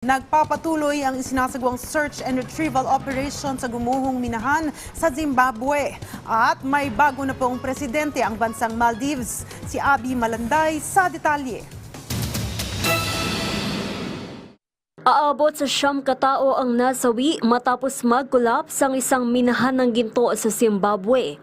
Nagpapatuloy ang isinasagawang search and retrieval operation sa gumuhong minahan sa Zimbabwe. At may bago na pong presidente ang bansang Maldives, si Abby Malanday sa detalye. Aabot sa 9 katao ang nasawi matapos mag-collapse ang isang minahan ng ginto sa Zimbabwe.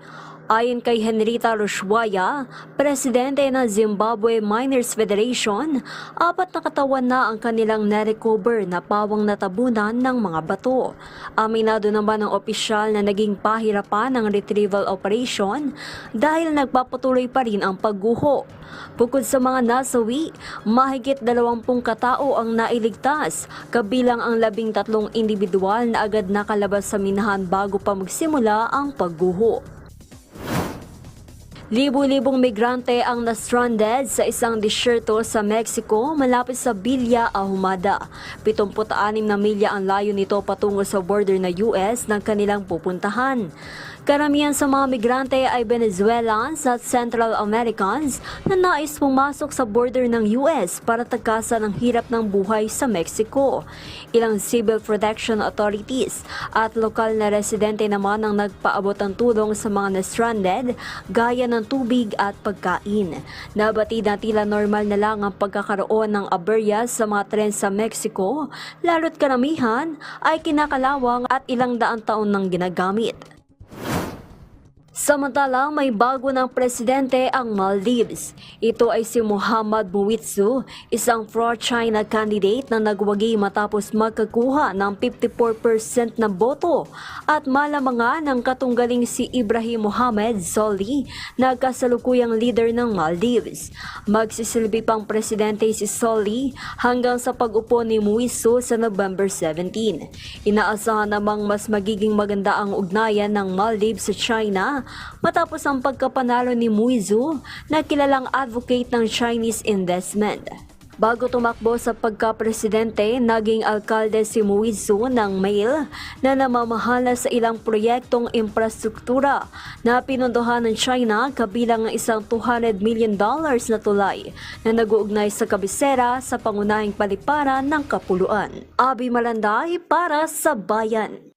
Ayon kay Henrietta Rushwaya, presidente ng Zimbabwe Miners Federation, 4 na katawan na ang kanilang na-recover na pawang natabunan ng mga bato. Aminado naman ng opisyal na naging pahirapan ang retrieval operation dahil nagpapatuloy pa rin ang pagguho. Bukod sa mga nasawi, mahigit 20 katao ang nailigtas, kabilang ang 13 individual na agad nakalabas sa minahan bago pa magsimula ang pagguho. Libu-libong migrante ang na-stranded sa isang disyerto sa Mexico malapit sa Villa Ahumada. 76 na milya ang layo nito patungo sa border na US ng kanilang pupuntahan. Karamihan sa mga migrante ay Venezuelans at Central Americans na nais pumasok sa border ng US para takasan ang hirap ng buhay sa Mexico. Ilang civil protection authorities at lokal na residente naman ang nagpaabot ng tulong sa mga na-stranded gaya ng tubig at pagkain. Nabatid na tila normal na lang ang pagkakaroon ng aberya sa mga tren sa Mexico, lalo't karamihan ay kinakalawang at ilang daang taon nang ginagamit. Samantalang may bago ng presidente ang Maldives. Ito ay si Muhammad Muwizzu, isang pro-China candidate na nagwagi matapos magkakuha ng 54% ng boto at malamangan ng katunggaling si Ibrahim Mohamed Solih na kasalukuyang leader ng Maldives. Magsisilbi pang presidente si Solih hanggang sa pag-upo ni Muwizzu sa November 17. Inaasahan namang mas magiging maganda ang ugnayan ng Maldives sa China matapos ang pagkapanalo ni Muwizzu na kilalang advocate ng Chinese investment. Bago tumakbo sa pagka-presidente, naging alkalde si Muwizzu ng Mail na namamahala sa ilang proyektong infrastruktura na pinondohan ng China kabilang ang isang $200 million na tulay na nag-uugnay sa kabisera sa pangunahing paliparan ng Kapuluan. Abby Malanday para sa Bayan.